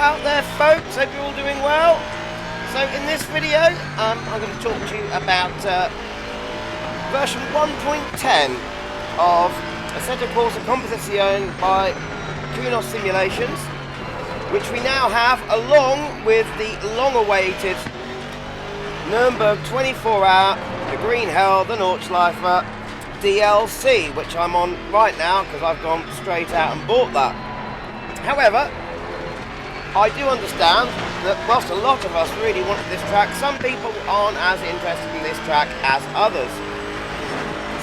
out there, folks? Hope you're all doing well. So in this video, I'm going to talk to you about version 1.10 of Assetto Corsa Competizione by Kunos Simulations, which we now have along with the long-awaited Nürburgring 24-hour, the Green Hell, the Nordschleifer DLC, which I'm on right now because I've gone straight out and bought that. However, I do understand that whilst a lot of us really wanted this track, some people aren't as interested in this track as others.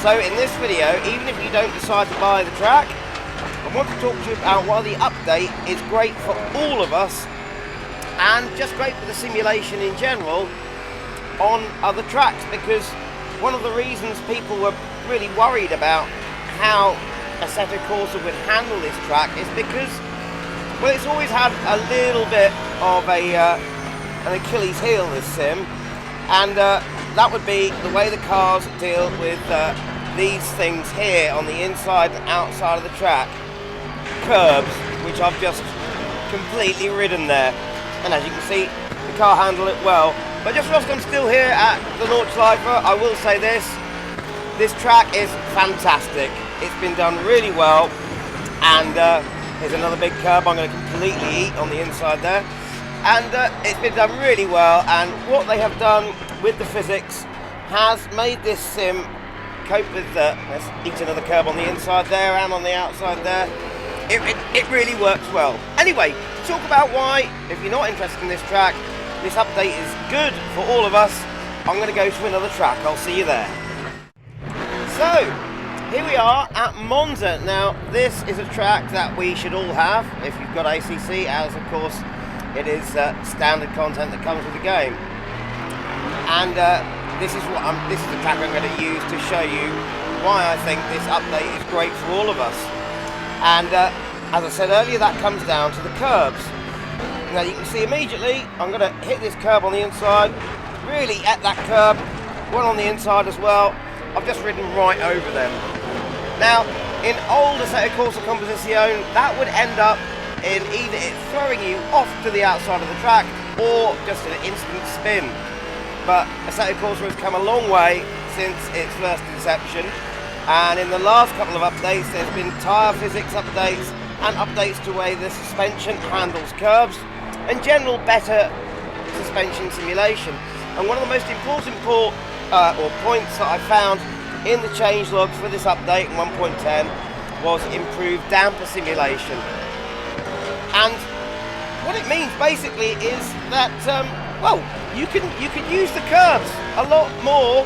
So in this video, even if you don't decide to buy the track, I want to talk to you about why the update is great for all of us and just great for the simulation in general on other tracks, because one of the reasons people were really worried about how Assetto Corsa would handle this track is because, well, it's always had a little bit of an Achilles heel, this sim, and that would be the way the cars deal with these things here on the inside and outside of the track. Curbs, which I've just completely ridden there, and as you can see, the car handled it well. But just whilst I'm still here at the Nordschleifer, I will say this track is fantastic. It's been done really well, and here's another big curb I'm going to completely eat on the inside there. And it's been done really well, and what they have done with the physics has made this sim cope with let's eat another curb on the inside there and on the outside there. It really works well. Anyway, to talk about why, if you're not interested in this track, this update is good for all of us, I'm going to go to another track. I'll see you there. So, here we are at Monza. Now, this is a track that we should all have if you've got ACC, as of course it is standard content that comes with the game. And this is the track I'm going to use to show you why I think this update is great for all of us. And as I said earlier, that comes down to the curbs. Now you can see immediately I'm going to hit this curb on the inside, really at that curb, one on the inside as well. I've just ridden right over them. Now in old Assetto Corsa Competizione, that would end up in either it throwing you off to the outside of the track or just an instant spin. But Assetto Corsa has come a long way since its first inception, and in the last couple of updates there's been tyre physics updates and updates to the way the suspension handles curbs and general better suspension simulation. And one of the most important points that I found in the changelog for this update in 1.10 was improved damper simulation. And what it means basically is that well, you can use the curbs a lot more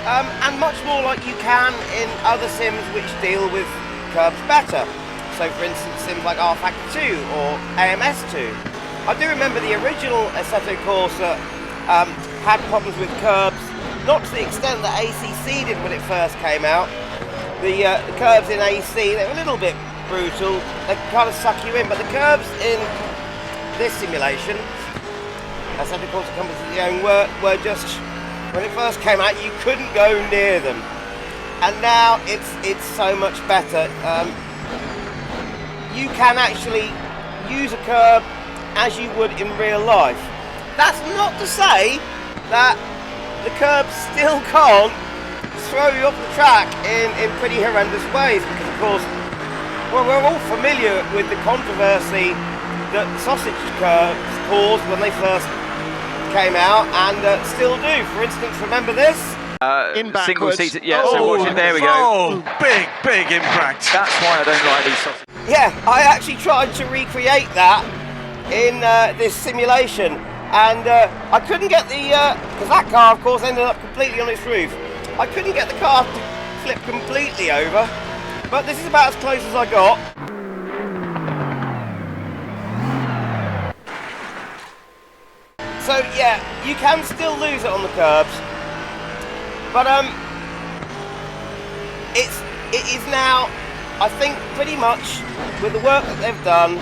and much more like you can in other sims which deal with curbs better. So for instance, sims like R-Factor 2 or AMS2. I do remember the original Assetto Corsa had problems with curbs, not to the extent that ACC did when it first came out. The curbs in AC, they were a little bit brutal, they kind of suck you in, but the curbs in this simulation, Assetto Corsa Competizione, were just, when it first came out, you couldn't go near them. And now it's so much better. You can actually use a curb as you would in real life. That's not to say that the curbs still can't throw you off the track in pretty horrendous ways, because of course, well, we're all familiar with the controversy that sausage curbs caused when they first came out, and still do. For instance, remember this? In single-seated, yeah, so watch it, there we go. Oh, big impact. That's why I don't like these sausages. Yeah, I actually tried to recreate that in this simulation, and I couldn't get the, because that car of course ended up completely on its roof. I couldn't get the car to flip completely over, but this is about as close as I got. So yeah, you can still lose it on the curbs, but it is now, I think, pretty much with the work that they've done,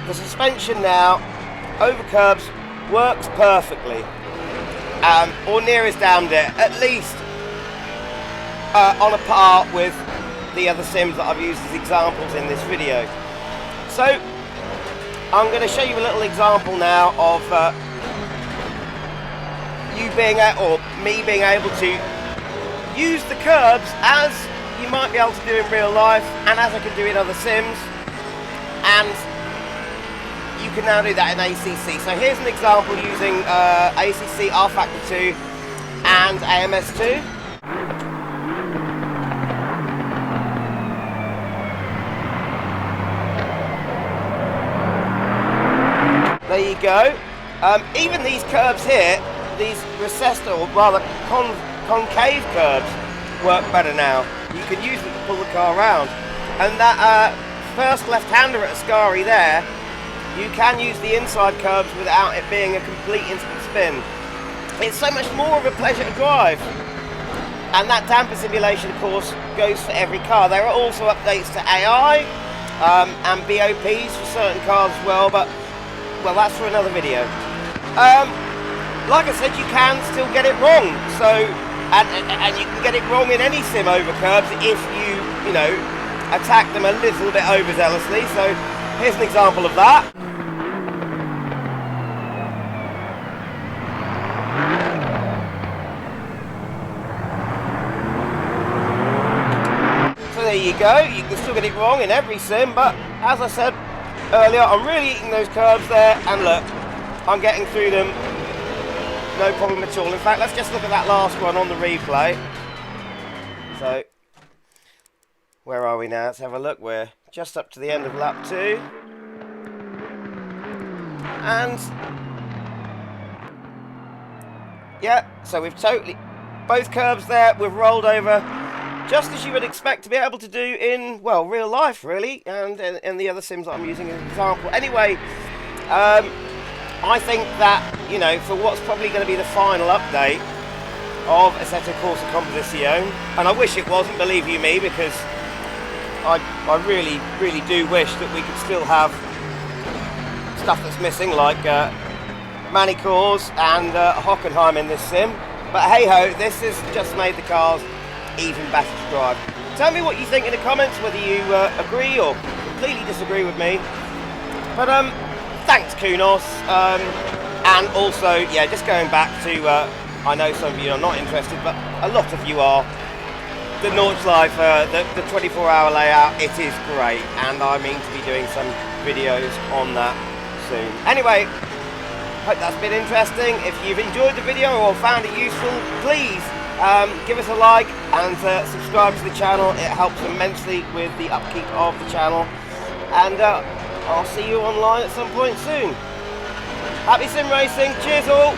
the suspension now over curbs works perfectly, or near as damn it, at least on a par with the other sims that I've used as examples in this video. So I'm going to show you a little example now of me being able to use the curbs as you might be able to do in real life and as I can do in other sims, and you can now do that in ACC. So here's an example using ACC R Factor 2 and AMS2. There you go. Even these curbs here, these recessed or rather concave curbs, work better now. You can use them to pull the car around. And that first left-hander at Ascari there, you can use the inside curbs without it being a complete instant spin. It's so much more of a pleasure to drive. And that damper simulation, of course, goes for every car. There are also updates to AI and BOPs for certain cars as well, but well, that's for another video. Like I said, you can still get it wrong. So, and you can get it wrong in any sim over curbs if you know, attack them a little bit overzealously. So, here's an example of that. So there you go. You can still get it wrong in every sim, but as I said earlier, I'm really eating those curbs there, and look, I'm getting through them no problem at all. In fact, let's just look at that last one on the replay. So, where are we now? Let's have a look. We're just up to the end of lap 2. And, yeah, so we've totally, both curbs there, we've rolled over just as you would expect to be able to do in, well, real life, really, and in the other sims that I'm using as an example. Anyway, I think that, you know, for what's probably going to be the final update of Assetto Corsa Composizione, and I wish it wasn't, believe you me, because I really, really do wish that we could still have stuff that's missing, like Manicors and Hockenheim in this sim. But hey-ho, this has just made the cars even better to drive. Tell me what you think in the comments, whether you agree or completely disagree with me. But thanks Kunos, and also, yeah, just going back to, I know some of you are not interested, but a lot of you are, the Nordschleife, the 24-hour layout, it is great, and I mean to be doing some videos on that soon. Anyway, hope that's been interesting. If you've enjoyed the video or found it useful, please give us a like and subscribe to the channel. It helps immensely with the upkeep of the channel, and I'll see you online at some point soon. Happy sim racing, cheers all!